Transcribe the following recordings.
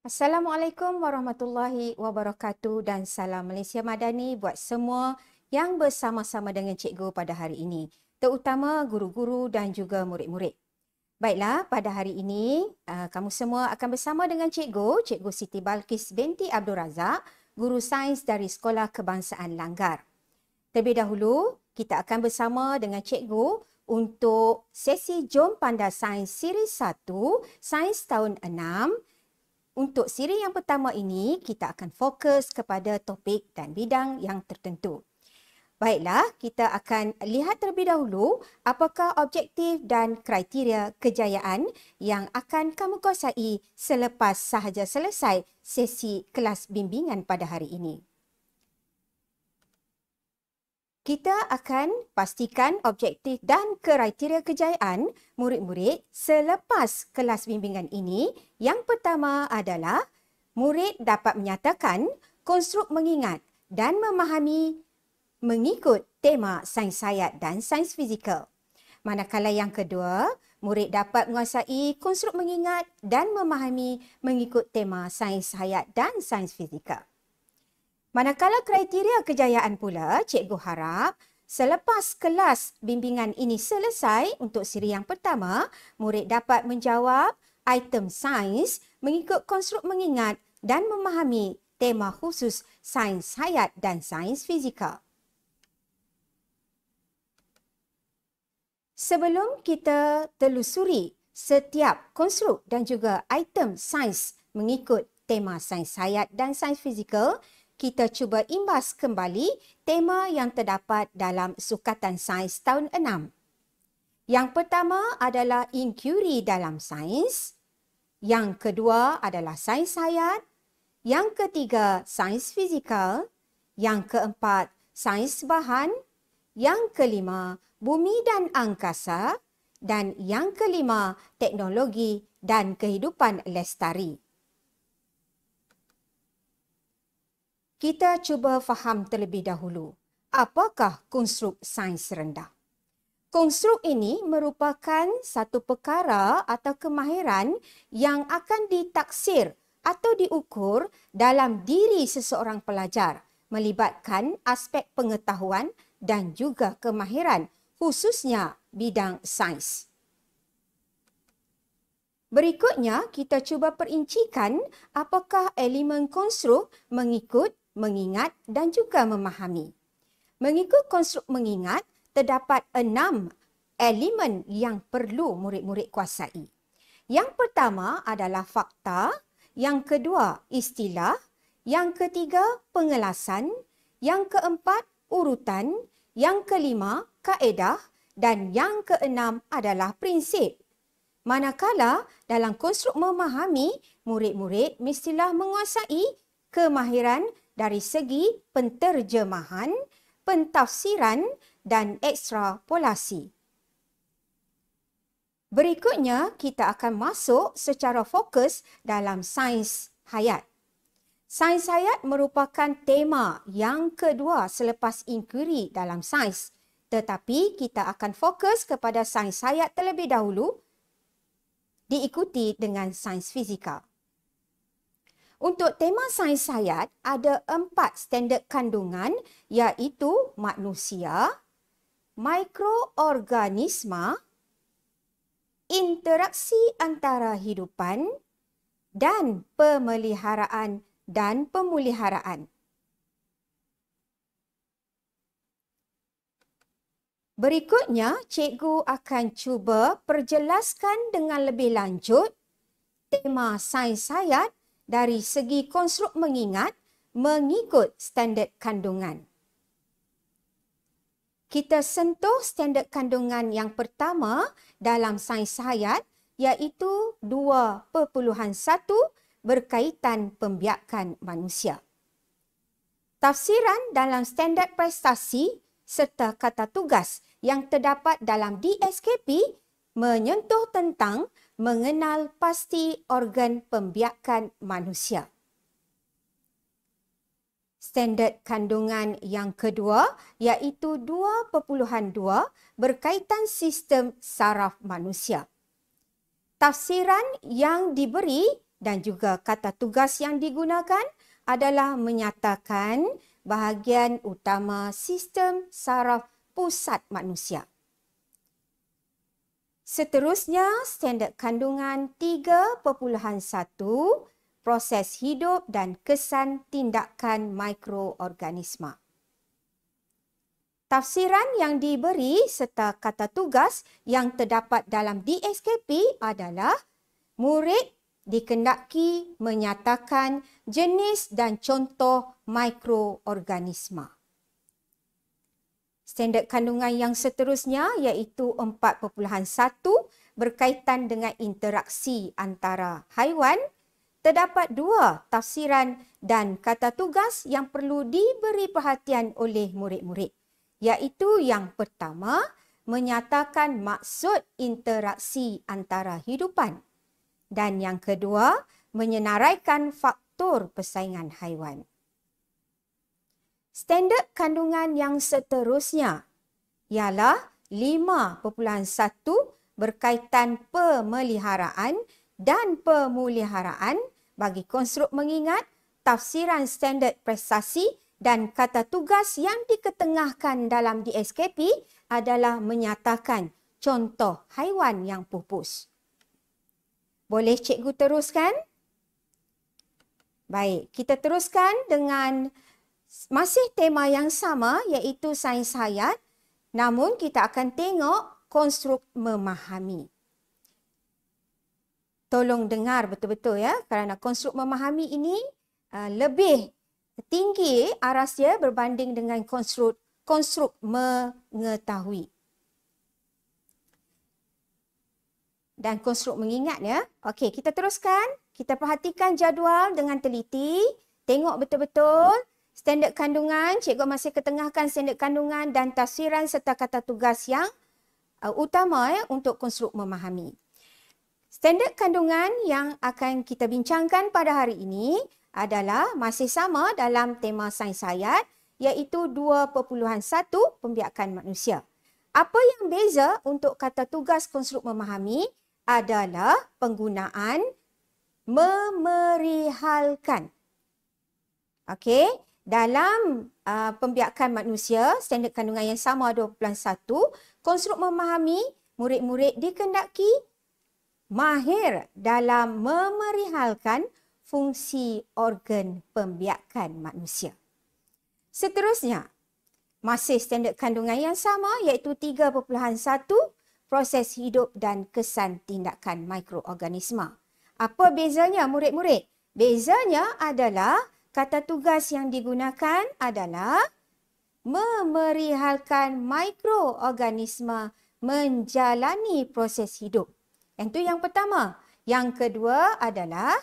Assalamualaikum warahmatullahi wabarakatuh dan salam Malaysia Madani buat semua yang bersama-sama dengan cikgu pada hari ini, terutama guru-guru dan juga murid-murid. Baiklah, pada hari ini kamu semua akan bersama dengan Cikgu Siti Balkis binti Abdul Razak, guru sains dari Sekolah Kebangsaan Langgar. Terlebih dahulu, kita akan bersama dengan cikgu untuk sesi Jom Pandai Sains Siri 1, Sains tahun 6. Untuk siri yang pertama ini, kita akan fokus kepada topik dan bidang yang tertentu. Baiklah, kita akan lihat terlebih dahulu apakah objektif dan kriteria kejayaan yang akan kamu kuasai selepas sahaja selesai sesi kelas bimbingan pada hari ini. Kita akan pastikan objektif dan kriteria kejayaan murid-murid selepas kelas bimbingan ini. Yang pertama adalah murid dapat menyatakan konstruk mengingat dan memahami mengikut tema sains hayat dan sains fizikal. Manakala yang kedua, murid dapat menguasai konstruk mengingat dan memahami mengikut tema sains hayat dan sains fizikal. Manakala kriteria kejayaan pula, cikgu harap selepas kelas bimbingan ini selesai untuk siri yang pertama, murid dapat menjawab item sains mengikut konstruk mengingat dan memahami tema khusus sains hayat dan sains fizikal. Sebelum kita telusuri setiap konstruk dan juga item sains mengikut tema sains hayat dan sains fizikal, kita cuba imbas kembali tema yang terdapat dalam Sukatan Sains tahun 6. Yang pertama adalah inkuari dalam sains. Yang kedua adalah sains hayat. Yang ketiga, sains fizikal. Yang keempat, sains bahan. Yang kelima, bumi dan angkasa. Dan yang kelima, teknologi dan kehidupan lestari. Kita cuba faham terlebih dahulu, apakah konstruk sains rendah? Konstruk ini merupakan satu perkara atau kemahiran yang akan ditaksir atau diukur dalam diri seseorang pelajar, melibatkan aspek pengetahuan dan juga kemahiran, khususnya bidang sains. Berikutnya, kita cuba perincikan apakah elemen konstruk mengikut, mengingat dan juga memahami. Mengikut konstruk mengingat, terdapat 6 elemen yang perlu murid-murid kuasai. Yang pertama adalah fakta, yang kedua istilah, yang ketiga pengelasan, yang keempat urutan, yang kelima kaedah dan yang keenam adalah prinsip. Manakala dalam konstruk memahami, murid-murid mestilah menguasai kemahiran dari segi penterjemahan, pentafsiran dan ekstrapolasi. Berikutnya, kita akan masuk secara fokus dalam sains hayat. Sains hayat merupakan tema yang kedua selepas inkuari dalam sains. Tetapi kita akan fokus kepada sains hayat terlebih dahulu, diikuti dengan sains fizikal. Untuk tema sains hayat, ada 4 standard kandungan iaitu manusia, mikroorganisma, interaksi antara hidupan, dan pemeliharaan dan pemuliharaan. Berikutnya, cikgu akan cuba perjelaskan dengan lebih lanjut tema sains hayat dari segi konstruk mengingat mengikut standard kandungan. Kita sentuh standard kandungan yang pertama dalam sains hayat iaitu 2.1 berkaitan pembiakan manusia. Tafsiran dalam standard prestasi serta kata tugas yang terdapat dalam DSKP menyentuh tentang mengenal pasti organ pembiakan manusia. Standard kandungan yang kedua iaitu 2.2 berkaitan sistem saraf manusia. Tafsiran yang diberi dan juga kata tugas yang digunakan adalah menyatakan bahagian utama sistem saraf pusat manusia. Seterusnya, standard kandungan 3.1, proses hidup dan kesan tindakan mikroorganisma. Tafsiran yang diberi serta kata tugas yang terdapat dalam DSKP adalah murid dikendaki menyatakan jenis dan contoh mikroorganisma. Standard kandungan yang seterusnya iaitu 4.1 berkaitan dengan interaksi antara haiwan. Terdapat dua tafsiran dan kata tugas yang perlu diberi perhatian oleh murid-murid, iaitu yang pertama, menyatakan maksud interaksi antara hidupan, dan yang kedua, menyenaraikan faktor persaingan haiwan. Standard kandungan yang seterusnya ialah 5.1 berkaitan pemeliharaan dan pemuliharaan bagi konstruk mengingat, tafsiran standard prestasi dan kata tugas yang diketengahkan dalam DSKP adalah menyatakan contoh haiwan yang pupus. Boleh cikgu teruskan? Baik, kita teruskan dengan masih tema yang sama iaitu sains hayat, namun kita akan tengok konstruk memahami. Tolong dengar betul-betul ya, kerana konstruk memahami ini lebih tinggi arasnya berbanding dengan konstruk mengetahui. Dan konstruk mengingat ya. Okey, kita teruskan. Kita perhatikan jadual dengan teliti. Tengok betul-betul. Standard kandungan, cikgu masih ketengahkan standard kandungan dan tafsiran serta kata tugas yang utama untuk konstruk memahami. Standard kandungan yang akan kita bincangkan pada hari ini adalah masih sama dalam tema sains hayat, iaitu 2.1 pembiakan manusia. Apa yang beza untuk kata tugas konstruk memahami adalah penggunaan memerihalkan. Okey. Dalam pembiakan manusia, standard kandungan yang sama 2.1, konstruk memahami, murid-murid dikendaki mahir dalam memerihalkan fungsi organ pembiakan manusia. Seterusnya, masih standard kandungan yang sama iaitu 3.1, proses hidup dan kesan tindakan mikroorganisma. Apa bezanya murid-murid? Bezanya adalah kata tugas yang digunakan adalah memerihalkan mikroorganisma menjalani proses hidup. Itu yang pertama. Yang kedua adalah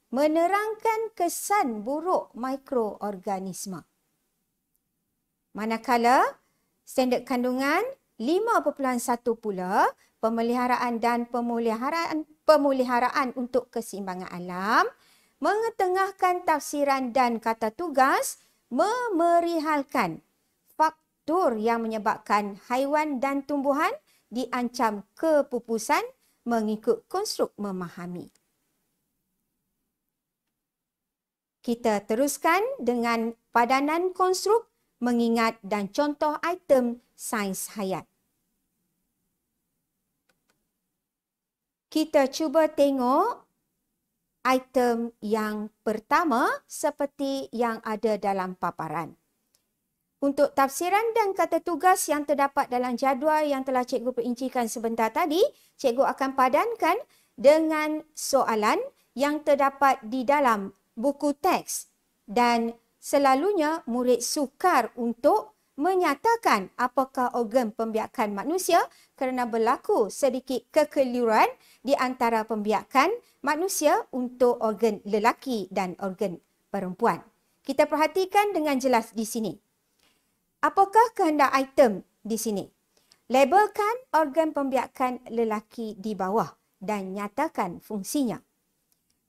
menerangkan kesan buruk mikroorganisma. Manakala standard kandungan 5.1 pula, pemeliharaan dan pemuliharaan untuk keseimbangan alam, mengetengahkan tafsiran dan kata tugas, memerihalkan faktor yang menyebabkan haiwan dan tumbuhan diancam kepupusan mengikut konstruk memahami. Kita teruskan dengan padanan konstruk, mengingat dan contoh item sains hayat. Kita cuba tengok item yang pertama seperti yang ada dalam paparan. Untuk tafsiran dan kata tugas yang terdapat dalam jadual yang telah cikgu perincikan sebentar tadi, cikgu akan padankan dengan soalan yang terdapat di dalam buku teks dan selalunya murid sukar untuk menyatakan apakah organ pembiakan manusia kerana berlaku sedikit kekeliruan di antara pembiakan manusia untuk organ lelaki dan organ perempuan. Kita perhatikan dengan jelas di sini. Apakah kehendak item di sini? Labelkan organ pembiakan lelaki di bawah dan nyatakan fungsinya.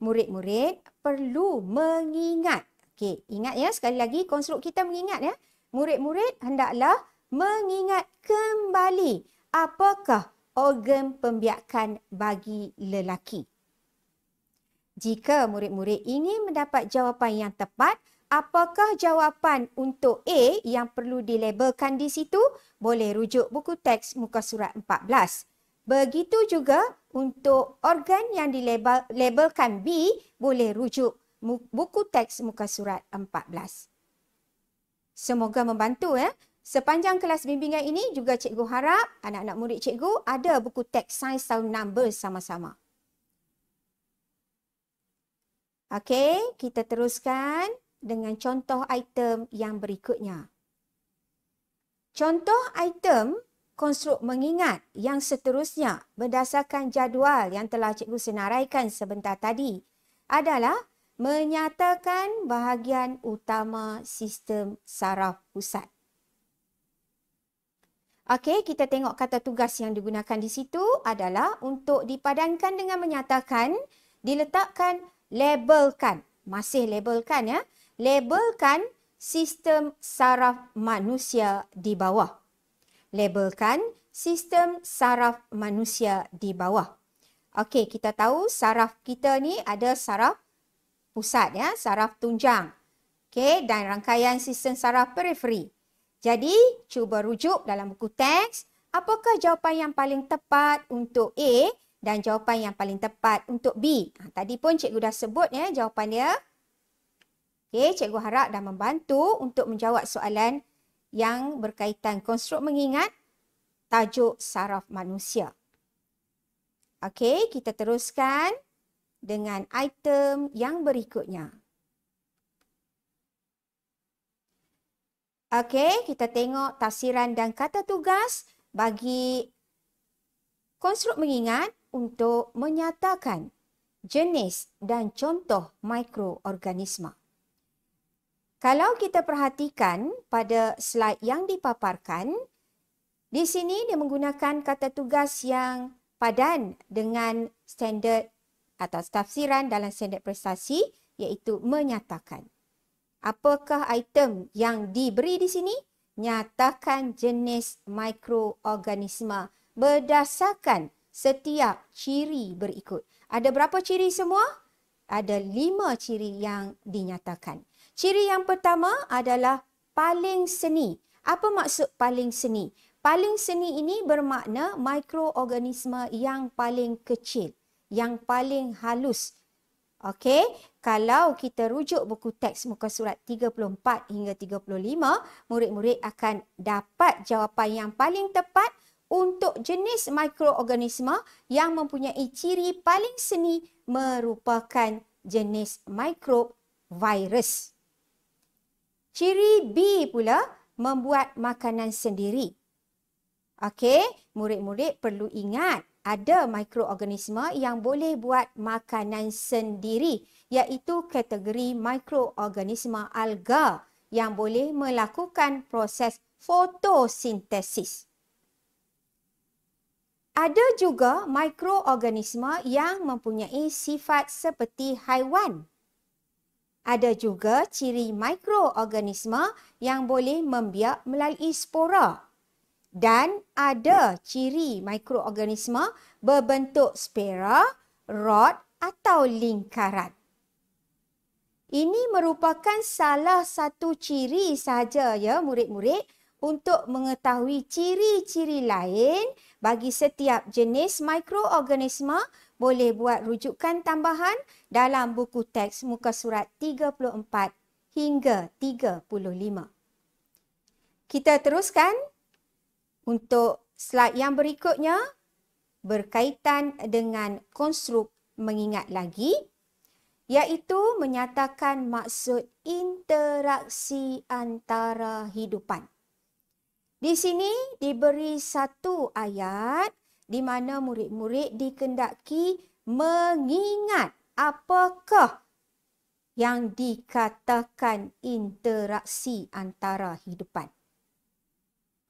Murid-murid perlu mengingat. Okey, ingat ya, sekali lagi konstruk kita mengingat ya. Murid-murid hendaklah mengingat kembali apakah organ pembiakan bagi lelaki. Jika murid-murid ingin mendapat jawapan yang tepat, apakah jawapan untuk A yang perlu dilabelkan di situ? Boleh rujuk buku teks muka surat 14. Begitu juga untuk organ yang dilabelkan B, boleh rujuk buku teks muka surat 14. Semoga membantu ya. Sepanjang kelas bimbingan ini juga cikgu harap anak-anak murid cikgu ada buku teks sains tahun 6 bersama-sama. Okey, kita teruskan dengan contoh item yang berikutnya. Contoh item konstruk mengingat yang seterusnya berdasarkan jadual yang telah cikgu senaraikan sebentar tadi adalah menyatakan bahagian utama sistem saraf pusat. Okey, kita tengok kata tugas yang digunakan di situ adalah untuk dipadankan dengan menyatakan, diletakkan, labelkan. Masih labelkan ya. Labelkan sistem saraf manusia di bawah. Labelkan sistem saraf manusia di bawah. Okey, kita tahu saraf kita ni ada saraf pusat ya, saraf tunjang. Okey, dan rangkaian sistem saraf periferi. Jadi, cuba rujuk dalam buku teks, apakah jawapan yang paling tepat untuk A dan jawapan yang paling tepat untuk B. Tadi pun cikgu dah sebut ya jawapan dia. Okey, cikgu harap dah membantu untuk menjawab soalan yang berkaitan konstruk mengingat tajuk saraf manusia. Okey, kita teruskan dengan item yang berikutnya. Okey, kita tengok tafsiran dan kata tugas bagi konstruk mengingat untuk menyatakan jenis dan contoh mikroorganisma. Kalau kita perhatikan pada slide yang dipaparkan, di sini dia menggunakan kata tugas yang padan dengan standard atau tafsiran dalam standard prestasi, iaitu menyatakan. Apakah item yang diberi di sini? Nyatakan jenis mikroorganisma berdasarkan setiap ciri berikut. Ada berapa ciri semua? Ada 5 ciri yang dinyatakan. Ciri yang pertama adalah paling seni. Apa maksud paling seni? Paling seni ini bermakna mikroorganisma yang paling kecil, yang paling halus. Okey, kalau kita rujuk buku teks muka surat 34 hingga 35, murid-murid akan dapat jawapan yang paling tepat untuk jenis mikroorganisma yang mempunyai ciri paling seni merupakan jenis mikrovirus. Ciri B pula membuat makanan sendiri. Okey, murid-murid perlu ingat ada mikroorganisma yang boleh buat makanan sendiri, iaitu kategori mikroorganisma alga yang boleh melakukan proses fotosintesis. Ada juga mikroorganisma yang mempunyai sifat seperti haiwan. Ada juga ciri mikroorganisma yang boleh membiak melalui spora. Dan ada ciri mikroorganisma berbentuk spira, rod atau lingkaran. Ini merupakan salah satu ciri sahaja ya murid-murid untuk mengetahui ciri-ciri lain bagi setiap jenis mikroorganisma. Boleh buat rujukan tambahan dalam buku teks muka surat 34 hingga 35. Kita teruskan. Untuk slide yang berikutnya berkaitan dengan konstruk mengingat lagi, iaitu menyatakan maksud interaksi antara hidupan. Di sini diberi satu ayat di mana murid-murid dikendaki mengingat apakah yang dikatakan interaksi antara hidupan.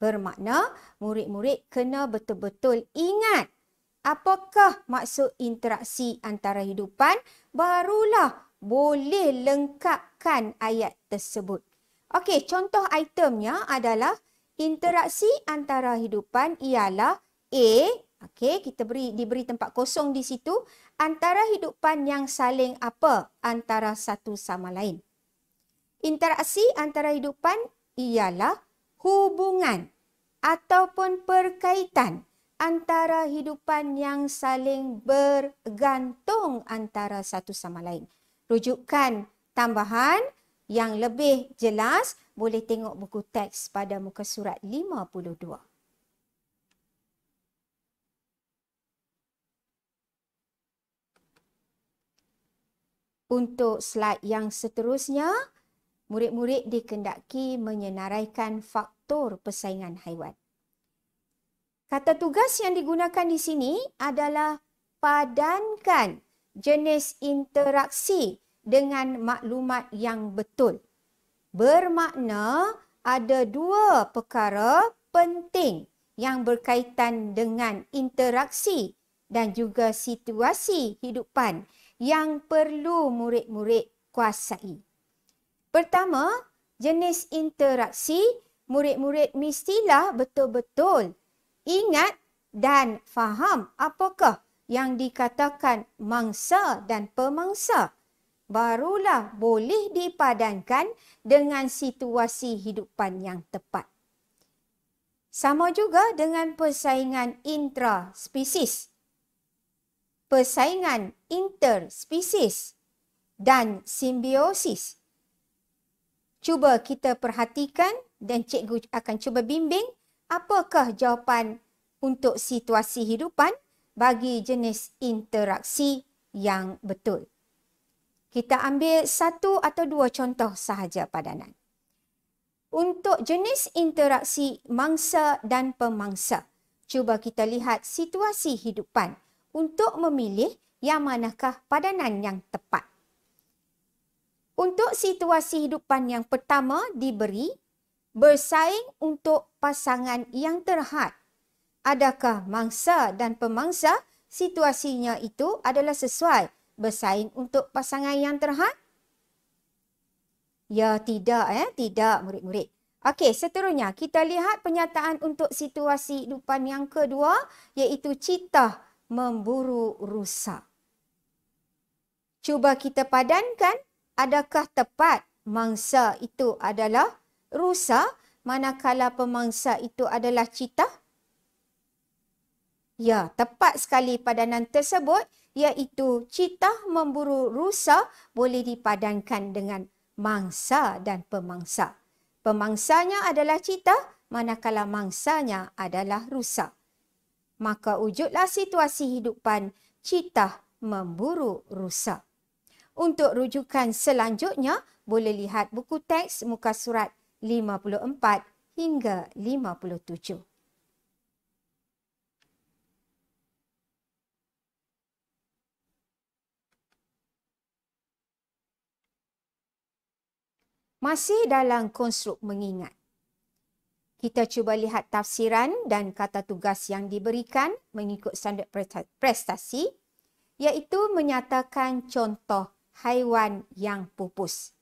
Bermakna murid-murid kena betul-betul ingat apakah maksud interaksi antara hidupan, barulah boleh lengkapkan ayat tersebut. Okey, contoh itemnya adalah interaksi antara hidupan ialah A Okey, kita diberi tempat kosong di situ. Antara hidupan yang saling apa? Antara satu sama lain. Interaksi antara hidupan ialah hubungan ataupun perkaitan antara hidupan yang saling bergantung antara satu sama lain. Rujukan tambahan yang lebih jelas boleh tengok buku teks pada muka surat 52. Untuk slide yang seterusnya, murid-murid dikendaki menyenaraikan faktor persaingan haiwan. Kata tugas yang digunakan di sini adalah padankan jenis interaksi dengan maklumat yang betul. Bermakna ada dua perkara penting yang berkaitan dengan interaksi dan juga situasi hidupan yang perlu murid-murid kuasai. Pertama, jenis interaksi, murid-murid mestilah betul-betul ingat dan faham apakah yang dikatakan mangsa dan pemangsa. Barulah boleh dipadankan dengan situasi hidupan yang tepat. Sama juga dengan persaingan intraspesies, persaingan interspesies dan simbiosis. Cuba kita perhatikan dan cikgu akan cuba bimbing apakah jawapan untuk situasi hidupan bagi jenis interaksi yang betul. Kita ambil satu atau dua contoh sahaja padanan. Untuk jenis interaksi mangsa dan pemangsa, cuba kita lihat situasi hidupan untuk memilih yang manakah padanan yang tepat. Untuk situasi hidupan yang pertama diberi bersaing untuk pasangan yang terhad. Adakah mangsa dan pemangsa situasinya itu adalah sesuai bersaing untuk pasangan yang terhad? Ya, tidak tidak murid-murid. Okey, seterusnya kita lihat penyataan untuk situasi hidupan yang kedua iaitu citah memburu rusa. Cuba kita padankan, adakah tepat mangsa itu adalah rusa manakala pemangsa itu adalah citah? Ya, tepat sekali padanan tersebut iaitu citah memburu rusa boleh dipadankan dengan mangsa dan pemangsa. Pemangsanya adalah citah manakala mangsanya adalah rusa. Maka wujudlah situasi hidupan citah memburu rusa. Untuk rujukan selanjutnya, boleh lihat buku teks muka surat 54 hingga 57. Masih dalam konstruk mengingat. Kita cuba lihat tafsiran dan kata tugas yang diberikan mengikut standard prestasi, iaitu menyatakan contoh haiwan yang pupus.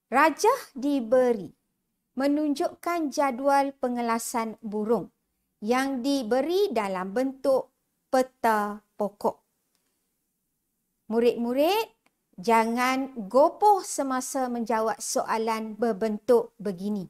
Rajah diberi menunjukkan jadual pengelasan burung yang diberi dalam bentuk peta pokok. Murid-murid, jangan gopoh semasa menjawab soalan berbentuk begini.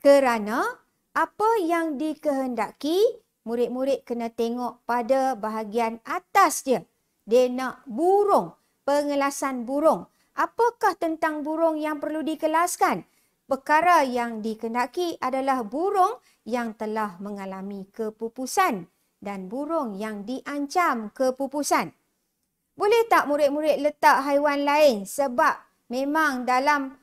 Kerana apa yang dikehendaki, murid-murid kena tengok pada bahagian atas dia. Dia nak burung, pengelasan burung. Apakah tentang burung yang perlu dikelaskan? Perkara yang dikehendaki adalah burung yang telah mengalami kepupusan dan burung yang diancam kepupusan. Boleh tak murid-murid letak haiwan lain sebab memang dalam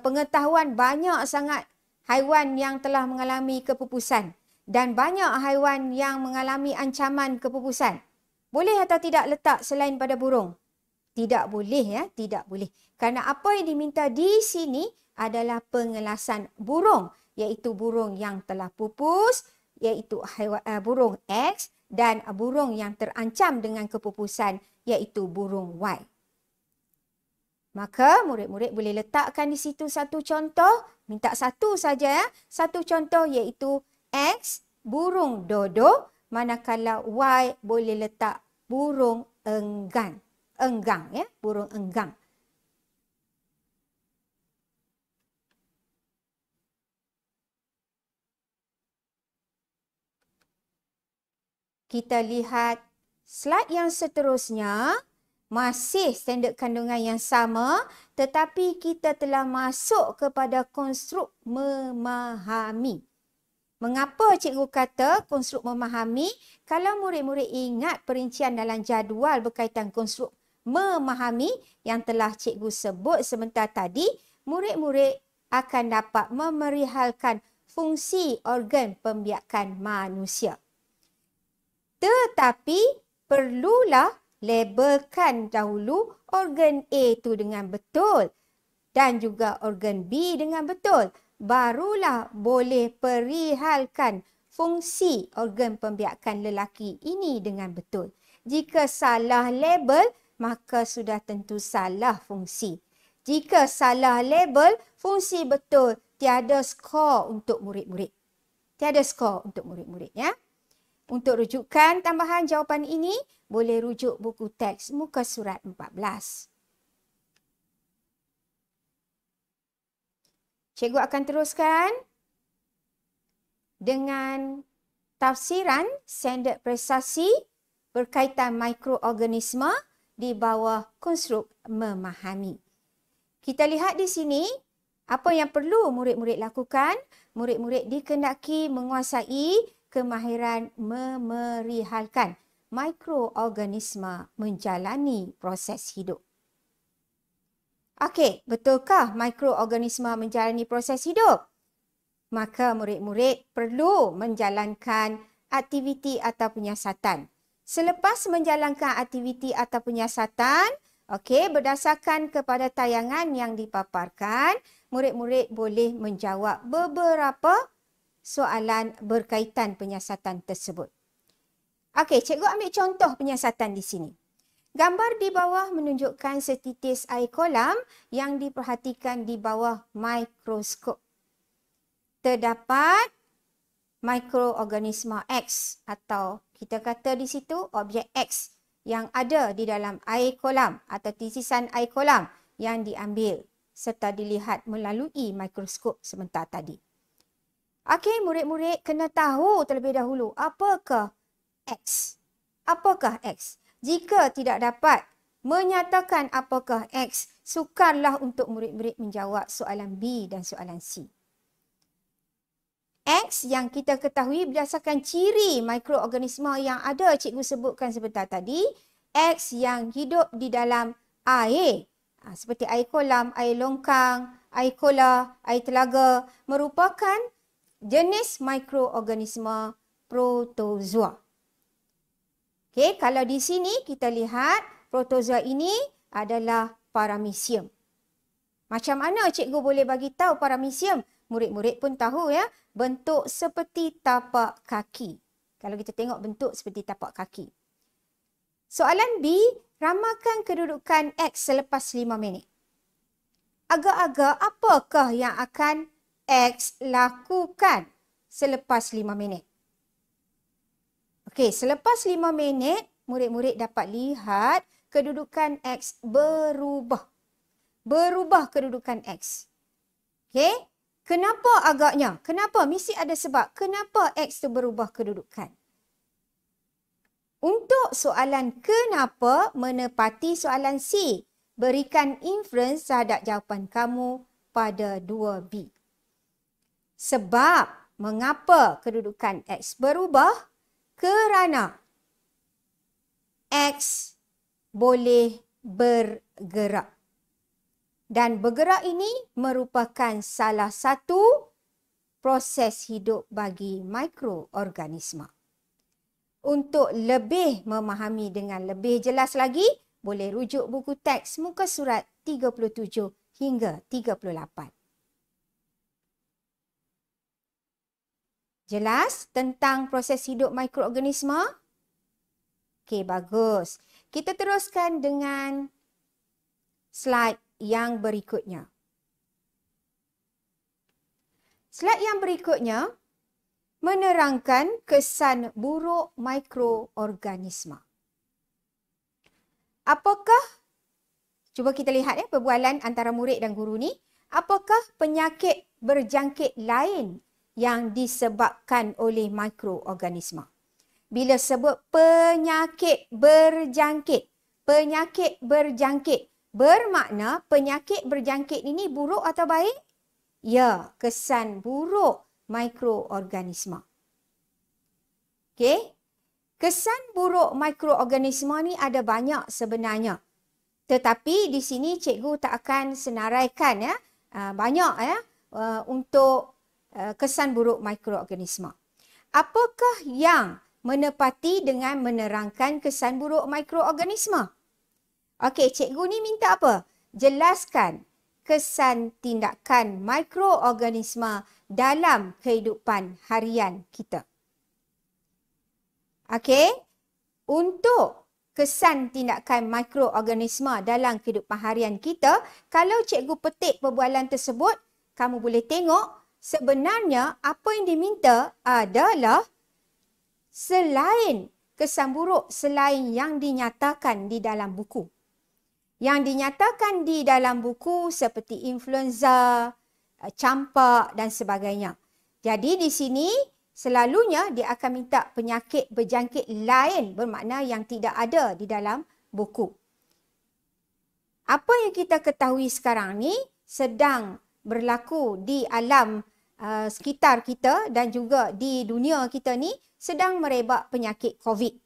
pengetahuan banyak sangat haiwan yang telah mengalami kepupusan dan banyak haiwan yang mengalami ancaman kepupusan. Boleh atau tidak letak selain pada burung? Tidak boleh ya, tidak boleh. Kerana apa yang diminta di sini adalah pengelasan burung, iaitu burung yang telah pupus, iaitu burung X dan burung yang terancam dengan kepupusan iaitu burung Y. Maka murid-murid boleh letakkan di situ satu contoh, minta satu saja ya, satu contoh iaitu X burung dodo, manakala Y boleh letak burung enggang. Enggang ya, burung enggang. Kita lihat slide yang seterusnya, masih standard kandungan yang sama, tetapi kita telah masuk kepada konstruk memahami. Mengapa cikgu kata konstruk memahami? Kalau murid-murid ingat perincian dalam jadual berkaitan konstruk memahami yang telah cikgu sebut sebentar tadi, murid-murid akan dapat memerihalkan fungsi organ pembiakan manusia. Tetapi perlulah labelkan dahulu organ A itu dengan betul dan juga organ B dengan betul. Barulah boleh perihalkan fungsi organ pembiakan lelaki ini dengan betul. Jika salah label, maka sudah tentu salah fungsi. Jika salah label, fungsi betul, tiada skor untuk murid-murid. Tiada skor untuk murid-murid ya. Untuk rujukan tambahan jawapan ini, boleh rujuk buku teks muka surat 14. Cikgu akan teruskan dengan tafsiran standard prestasi berkaitan mikroorganisma di bawah konstruk memahami. Kita lihat di sini apa yang perlu murid-murid lakukan. Murid-murid dikehendaki menguasai kemahiran memerihalkan mikroorganisma menjalani proses hidup. Okey, betulkah mikroorganisma menjalani proses hidup? Maka murid-murid perlu menjalankan aktiviti atau penyiasatan. Selepas menjalankan aktiviti atau penyiasatan, okey, berdasarkan kepada tayangan yang dipaparkan, murid-murid boleh menjawab beberapa soalan berkaitan penyiasatan tersebut. Okey, cikgu ambil contoh penyiasatan di sini. Gambar di bawah menunjukkan setitis air kolam yang diperhatikan di bawah mikroskop. Terdapat mikroorganisma X atau kita kata di situ objek X yang ada di dalam air kolam atau tisisan air kolam yang diambil serta dilihat melalui mikroskop sebentar tadi. Okey, murid-murid kena tahu terlebih dahulu apakah X. Apakah X? Jika tidak dapat menyatakan apakah X, sukarlah untuk murid-murid menjawab soalan B dan soalan C. X yang kita ketahui berdasarkan ciri mikroorganisma yang ada cikgu sebutkan sebentar tadi, X yang hidup di dalam air, seperti air kolam, air longkang, air kola, air telaga, merupakan jenis mikroorganisma protozoa. Okey, kalau di sini kita lihat protozoa ini adalah paramecium. Macam mana cikgu boleh bagi tahu paramecium? Murid-murid pun tahu ya, bentuk seperti tapak kaki. Kalau kita tengok bentuk seperti tapak kaki. Soalan B, ramakan kedudukan X selepas 5 minit. Agak-agak apakah yang akan X lakukan selepas 5 minit? Okey, selepas 5 minit, murid-murid dapat lihat kedudukan X berubah. Berubah kedudukan X. Okey, kenapa agaknya? Kenapa? Mesti ada sebab. Kenapa X itu berubah kedudukan? Untuk soalan kenapa menepati soalan C, berikan inference terhadap jawapan kamu pada 2B. Sebab mengapa kedudukan X berubah? Kerana X boleh bergerak. Dan bergerak ini merupakan salah satu proses hidup bagi mikroorganisma. Untuk lebih memahami dengan lebih jelas lagi, boleh rujuk buku teks muka surat 37 hingga 38. Jelas tentang proses hidup mikroorganisma? Okey, bagus. Kita teruskan dengan slide yang berikutnya. Slide yang berikutnya menerangkan kesan buruk mikroorganisma. Apakah, cuba kita lihat perbualan antara murid dan guru ni, apakah penyakit berjangkit lain yang disebabkan oleh mikroorganisma? Bila sebut penyakit berjangkit bermakna penyakit berjangkit ini buruk atau baik? Ya, kesan buruk mikroorganisma. Okey. Kesan buruk mikroorganisma ni ada banyak sebenarnya. Tetapi di sini cikgu tak akan senaraikan banyak untuk kesan buruk mikroorganisma. Apakah yang menepati dengan menerangkan kesan buruk mikroorganisma? Okey, cikgu ni minta apa? Jelaskan kesan tindakan mikroorganisma dalam kehidupan harian kita. Okey, untuk kesan tindakan mikroorganisma dalam kehidupan harian kita, kalau cikgu petik perbualan tersebut, kamu boleh tengok sebenarnya apa yang diminta adalah selain kesan buruk, selain yang dinyatakan di dalam buku. Yang dinyatakan di dalam buku seperti influenza, campak dan sebagainya. Jadi di sini selalunya dia akan minta penyakit berjangkit lain bermakna yang tidak ada di dalam buku. Apa yang kita ketahui sekarang ni sedang berlaku di alam sekitar kita dan juga di dunia kita ni sedang merebak penyakit COVID.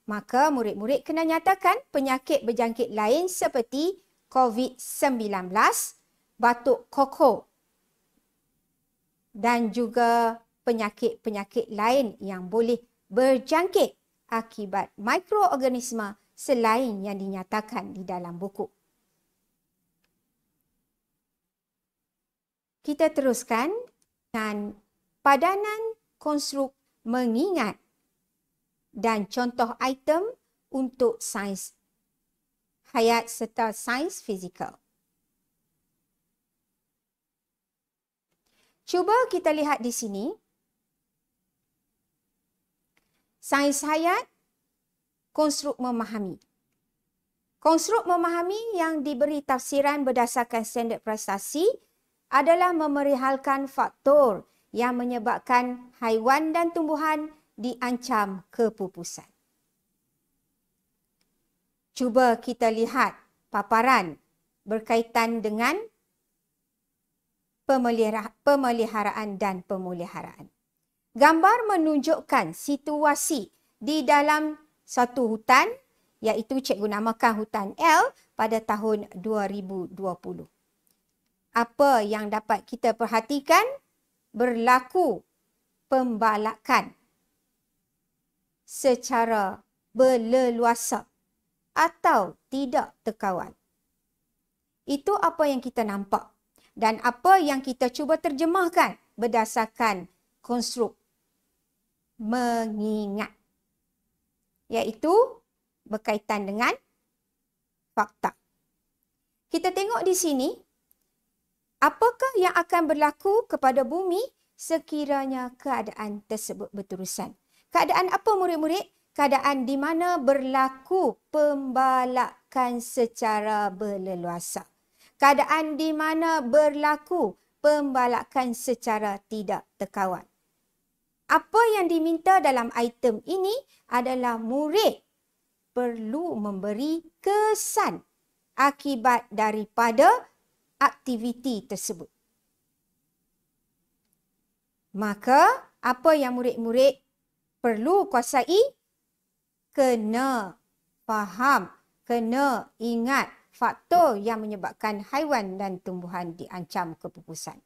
Maka murid-murid kena nyatakan penyakit berjangkit lain seperti COVID-19, batuk kokok dan juga penyakit-penyakit lain yang boleh berjangkit akibat mikroorganisma selain yang dinyatakan di dalam buku. Kita teruskan dengan padanan konstruk mengingat dan contoh item untuk sains hayat serta sains fizikal. Cuba kita lihat di sini. Sains hayat, konstruk memahami. Konstruk memahami yang diberi tafsiran berdasarkan standard prestasi adalah memerihalkan faktor yang menyebabkan haiwan dan tumbuhan diancam kepupusan. Cuba kita lihat paparan berkaitan dengan pemeliharaan dan pemuliharaan. Gambar menunjukkan situasi di dalam satu hutan, iaitu cikgu namakan hutan L pada tahun 2020. Apa yang dapat kita perhatikan? Berlaku pembalakan secara berleluasa atau tidak terkawal. Itu apa yang kita nampak dan apa yang kita cuba terjemahkan berdasarkan konstruk mengingat, iaitu berkaitan dengan fakta. Kita tengok di sini, apakah yang akan berlaku kepada bumi sekiranya keadaan tersebut berterusan. Keadaan apa murid-murid? Keadaan di mana berlaku pembalakan secara berleluasa. Keadaan di mana berlaku pembalakan secara tidak terkawal. Apa yang diminta dalam item ini adalah murid perlu memberi kesan akibat daripada aktiviti tersebut. Maka apa yang murid-murid perlu kuasai? Kena faham, kena ingat faktor yang menyebabkan haiwan dan tumbuhan diancam kepupusan.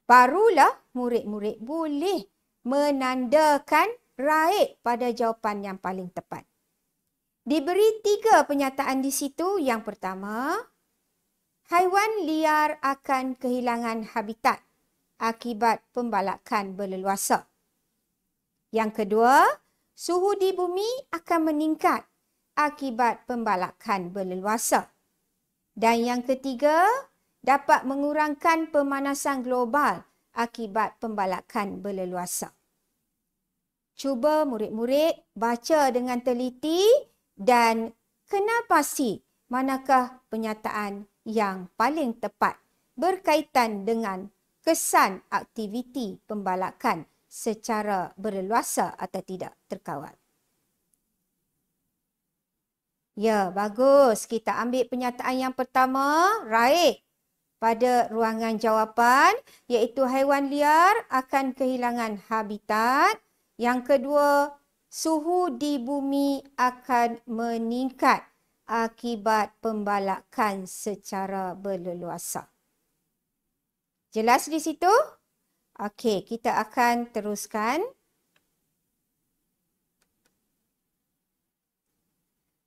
Barulah murid-murid boleh menandakan raih pada jawapan yang paling tepat. Diberi 3 penyataan di situ. Yang pertama, haiwan liar akan kehilangan habitat akibat pembalakan berleluasa. Yang kedua, suhu di bumi akan meningkat akibat pembalakan berleluasa. Dan yang ketiga, dapat mengurangkan pemanasan global akibat pembalakan berleluasa. cuba murid-murid baca dengan teliti dan kenal pasti manakah pernyataan yang paling tepat berkaitan dengan kesan aktiviti pembalakan secara berleluasa atau tidak terkawal. Ya, bagus. Kita ambil pernyataan yang pertama, right. Pada ruangan jawapan, iaitu haiwan liar akan kehilangan habitat. Yang kedua, suhu di bumi akan meningkat akibat pembalakan secara berleluasa. Jelas di situ? Okey, kita akan teruskan.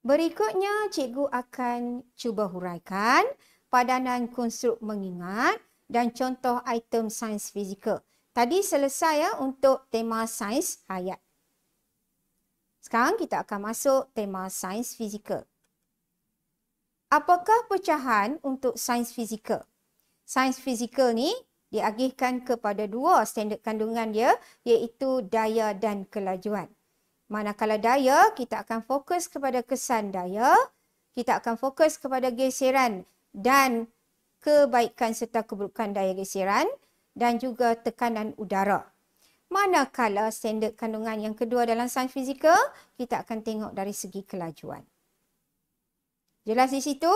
Berikutnya, cikgu akan cuba huraikan padanan konstruk mengingat dan contoh item sains fizikal. Tadi selesai ya untuk tema sains hayat. Sekarang kita akan masuk tema sains fizikal. Apakah pecahan untuk sains fizikal? Sains fizikal ni diagihkan kepada dua standard kandungan dia, iaitu daya dan kelajuan. Manakala daya, kita akan fokus kepada kesan daya, kita akan fokus kepada geseran dan kebaikan serta keburukan daya geseran dan juga tekanan udara. Manakala standard kandungan yang kedua dalam sains fizikal, kita akan tengok dari segi kelajuan. Jelas di situ?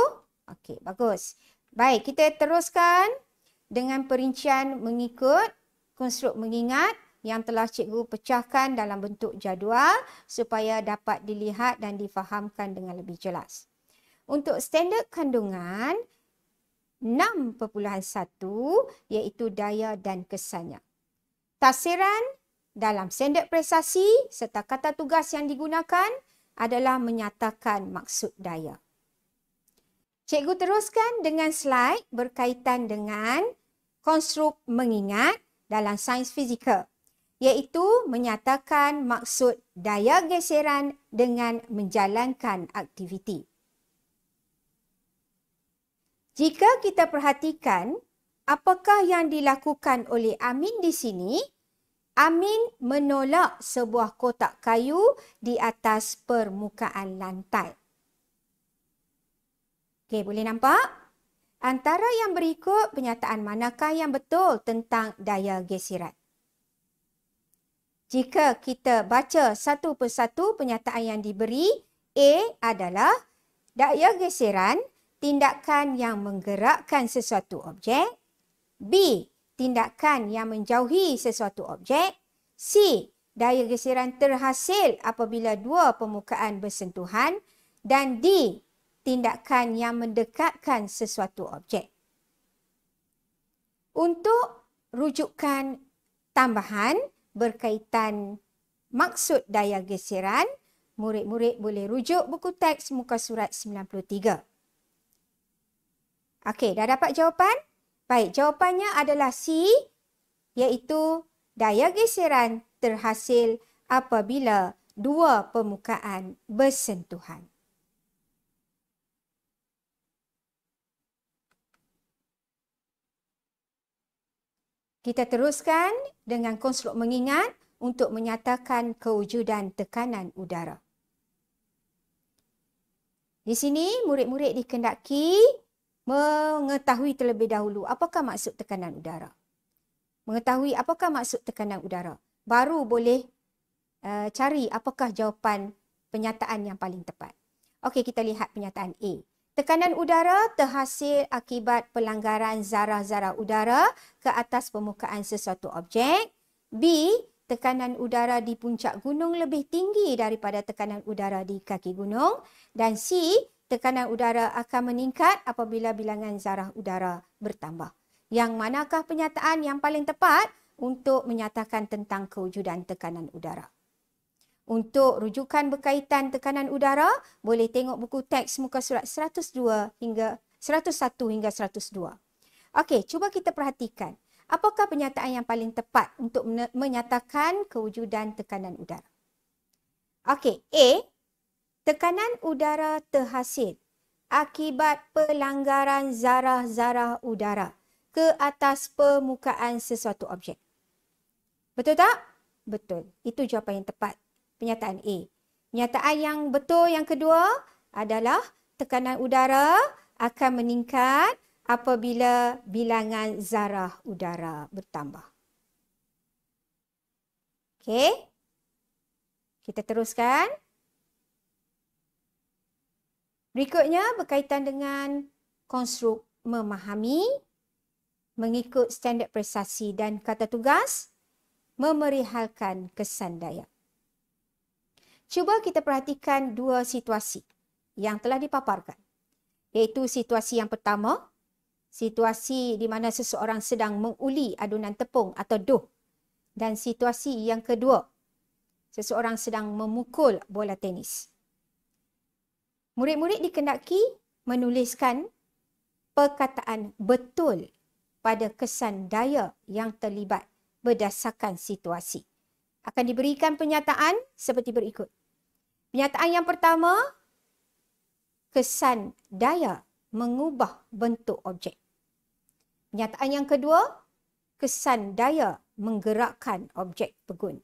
Okey, bagus. Baik, kita teruskan dengan perincian mengikut konstruk mengingat yang telah cikgu pecahkan dalam bentuk jadual supaya dapat dilihat dan difahamkan dengan lebih jelas. Untuk standard kandungan 6.1 iaitu daya dan kesannya. Tafsiran dalam standard prestasi serta kata tugas yang digunakan adalah menyatakan maksud daya. Cikgu teruskan dengan slide berkaitan dengan konstruk mengingat dalam sains fizikal, iaitu menyatakan maksud daya geseran dengan menjalankan aktiviti. Jika kita perhatikan apakah yang dilakukan oleh Amin di sini, Amin menolak sebuah kotak kayu di atas permukaan lantai. Okey, boleh nampak? Antara yang berikut pernyataan manakah yang betul tentang daya geseran? Jika kita baca satu persatu pernyataan yang diberi, A adalah daya geseran, tindakan yang menggerakkan sesuatu objek. B, tindakan yang menjauhi sesuatu objek. C, daya geseran terhasil apabila dua permukaan bersentuhan. Dan D, tindakan yang mendekatkan sesuatu objek. Untuk rujukan tambahan berkaitan maksud daya geseran, murid-murid boleh rujuk buku teks muka surat 93. Okey, dah dapat jawapan? Baik, jawapannya adalah C, iaitu daya geseran terhasil apabila dua permukaan bersentuhan. Kita teruskan dengan konstruk mengingat untuk menyatakan kewujudan tekanan udara. Di sini, murid-murid dikendaki mengetahui terlebih dahulu apakah maksud tekanan udara. Mengetahui apakah maksud tekanan udara. Baru boleh cari apakah jawapan pernyataan yang paling tepat. Okey, kita lihat pernyataan A. Tekanan udara terhasil akibat pelanggaran zarah-zarah udara ke atas permukaan sesuatu objek. B, tekanan udara di puncak gunung lebih tinggi daripada tekanan udara di kaki gunung. Dan C, tekanan udara akan meningkat apabila bilangan zarah udara bertambah. Yang manakah pernyataan yang paling tepat untuk menyatakan tentang kewujudan tekanan udara? Untuk rujukan berkaitan tekanan udara, boleh tengok buku teks muka surat 101 hingga 102. Okey, cuba kita perhatikan. Apakah pernyataan yang paling tepat untuk menyatakan kewujudan tekanan udara? Okey, A, tekanan udara terhasil akibat pelanggaran zarah-zarah udara ke atas permukaan sesuatu objek. Betul tak? betul. Itu jawapan yang tepat. Penyataan A. Penyataan yang betul yang kedua adalah tekanan udara akan meningkat apabila bilangan zarah udara bertambah. Okey. Kita teruskan. Berikutnya berkaitan dengan konstruk memahami, mengikut standard prestasi dan kata tugas, memerihalkan kesan daya. Cuba kita perhatikan dua situasi yang telah dipaparkan. Iaitu situasi yang pertama, situasi di mana seseorang sedang menguli adunan tepung atau dough. Dan situasi yang kedua, seseorang sedang memukul bola tenis. Murid-murid dikendaki menuliskan perkataan betul pada kesan daya yang terlibat berdasarkan situasi. Akan diberikan penyataan seperti berikut. Penyataan yang pertama, kesan daya mengubah bentuk objek. Penyataan yang kedua, kesan daya menggerakkan objek pegun.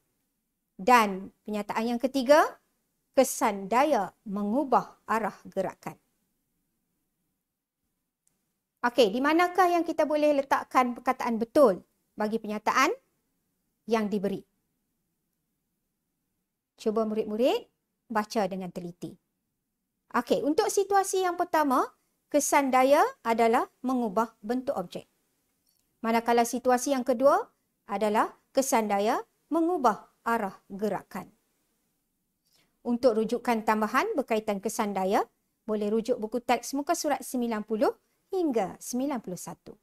Dan penyataan yang ketiga, kesan daya mengubah arah gerakan. Okey, di manakah yang kita boleh letakkan perkataan betul bagi penyataan yang diberi? Cuba murid-murid baca dengan teliti. Okey, untuk situasi yang pertama, kesan daya adalah mengubah bentuk objek. Manakala situasi yang kedua adalah kesan daya mengubah arah gerakan. Untuk rujukan tambahan berkaitan kesan daya, boleh rujuk buku teks muka surat 90 hingga 91.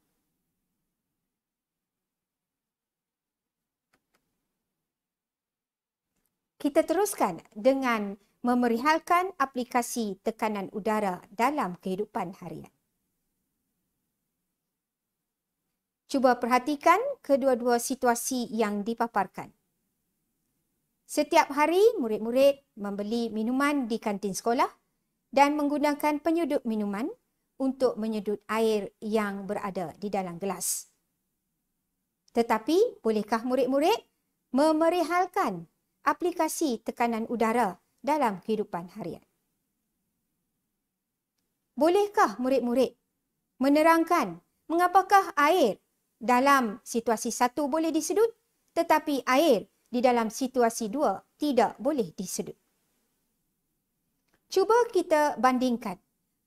Kita teruskan dengan memerihalkan aplikasi tekanan udara dalam kehidupan harian. Cuba perhatikan kedua-dua situasi yang dipaparkan. Setiap hari, murid-murid membeli minuman di kantin sekolah dan menggunakan penyedut minuman untuk menyedut air yang berada di dalam gelas. Tetapi, bolehkah murid-murid memerihalkan aplikasi tekanan udara dalam kehidupan harian? Bolehkah murid-murid menerangkan mengapakah air dalam situasi 1 boleh disedut, tetapi air di dalam situasi 2 tidak boleh disedut? Cuba kita bandingkan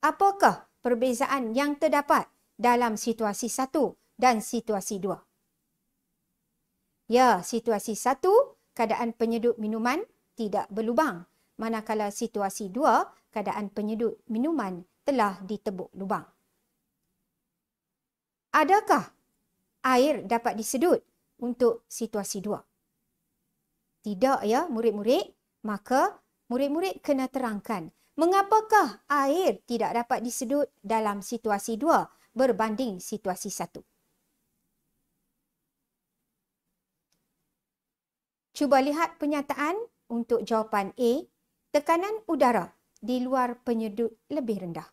apakah perbezaan yang terdapat dalam situasi 1 dan situasi 2. Ya, situasi 1, keadaan penyedut minuman tidak berlubang. Manakala situasi 2, keadaan penyedut minuman telah ditebuk lubang. Adakah air dapat disedut untuk situasi 2? Tidak ya murid-murid. Maka murid-murid kena terangkan mengapakah air tidak dapat disedut dalam situasi 2 berbanding situasi 1. Cuba lihat penyataan untuk jawapan A, tekanan udara di luar penyedut lebih rendah.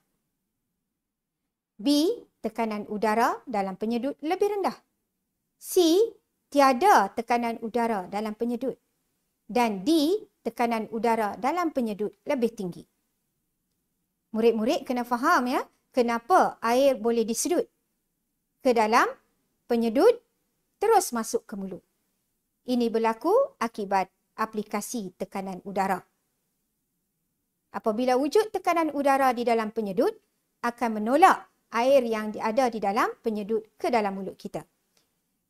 B, tekanan udara dalam penyedut lebih rendah. C, tiada tekanan udara dalam penyedut. Dan D, tekanan udara dalam penyedut lebih tinggi. Murid-murid kena faham ya, kenapa air boleh disedut ke dalam penyedut terus masuk ke mulut. Ini berlaku akibat aplikasi tekanan udara. Apabila wujud tekanan udara di dalam penyedut, akan menolak air yang ada di dalam penyedut ke dalam mulut kita.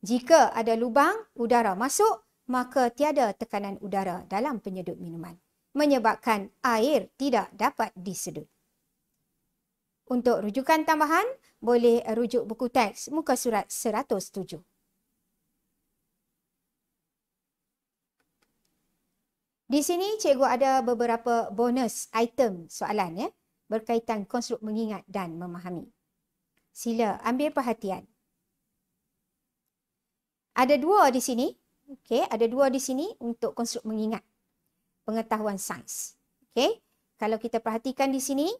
Jika ada lubang udara masuk, maka tiada tekanan udara dalam penyedut minuman, menyebabkan air tidak dapat disedut. Untuk rujukan tambahan, boleh rujuk buku teks muka surat 107. Di sini cikgu ada beberapa bonus item soalan ya, berkaitan konstruk mengingat dan memahami. Sila ambil perhatian. Ada 2 di sini. Okey, ada 2 di sini untuk konstruk mengingat. Pengetahuan sains. Okey, kalau kita perhatikan di sini,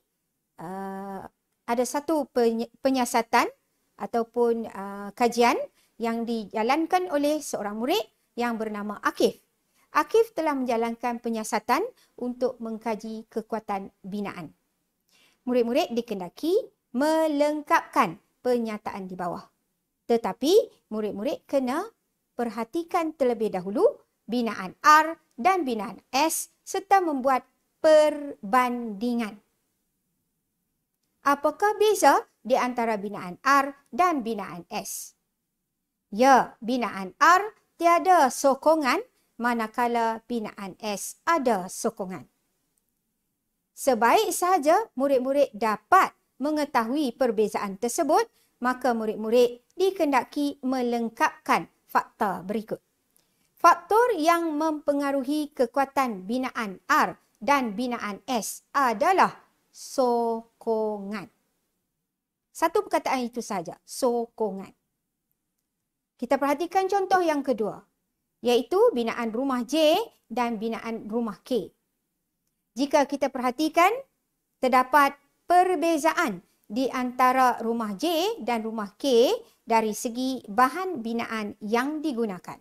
ada satu penyiasatan ataupun kajian yang dijalankan oleh seorang murid yang bernama Akif. Akif telah menjalankan penyiasatan untuk mengkaji kekuatan binaan. Murid-murid dikendaki melengkapkan pernyataan di bawah. Tetapi murid-murid kena perhatikan terlebih dahulu binaan R dan binaan S serta membuat perbandingan. Apakah beza di antara binaan R dan binaan S? Ya, binaan R tiada sokongan manakala binaan S ada sokongan. Sebaik sahaja murid-murid dapat mengetahui perbezaan tersebut, maka murid-murid dikendaki melengkapkan fakta berikut. Faktor yang mempengaruhi kekuatan binaan R dan binaan S adalah sokongan. Satu perkataan itu saja, sokongan. Kita perhatikan contoh yang kedua, iaitu binaan rumah J dan binaan rumah K. Jika kita perhatikan, terdapat perbezaan di antara rumah J dan rumah K dari segi bahan binaan yang digunakan.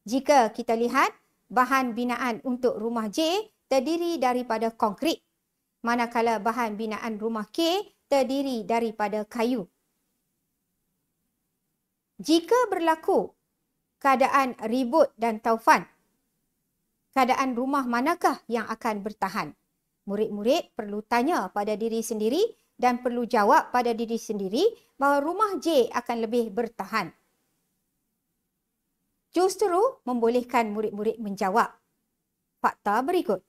Jika kita lihat, bahan binaan untuk rumah J terdiri daripada konkrit, manakala bahan binaan rumah K terdiri daripada kayu. Jika berlaku keadaan ribut dan taufan, keadaan rumah manakah yang akan bertahan? Murid-murid perlu tanya pada diri sendiri dan perlu jawab pada diri sendiri bahawa rumah J akan lebih bertahan. Justru membolehkan murid-murid menjawab. Fakta berikut.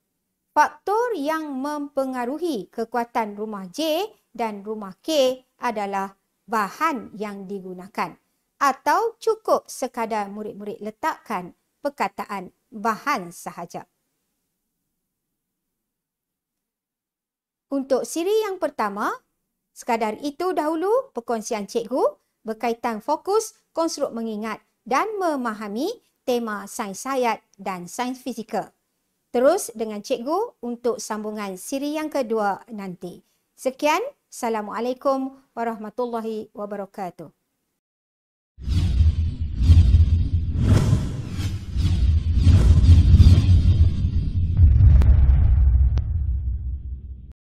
Faktor yang mempengaruhi kekuatan rumah J dan rumah K adalah bahan yang digunakan. Atau cukup sekadar murid-murid letakkan perkataan bahan sahaja. Untuk siri yang pertama, sekadar itu dahulu perkongsian cikgu berkaitan fokus, konstruk mengingat dan memahami tema sains hayat dan sains fizikal. Terus dengan cikgu untuk sambungan siri yang kedua nanti. Sekian, Assalamualaikum warahmatullahi wabarakatuh.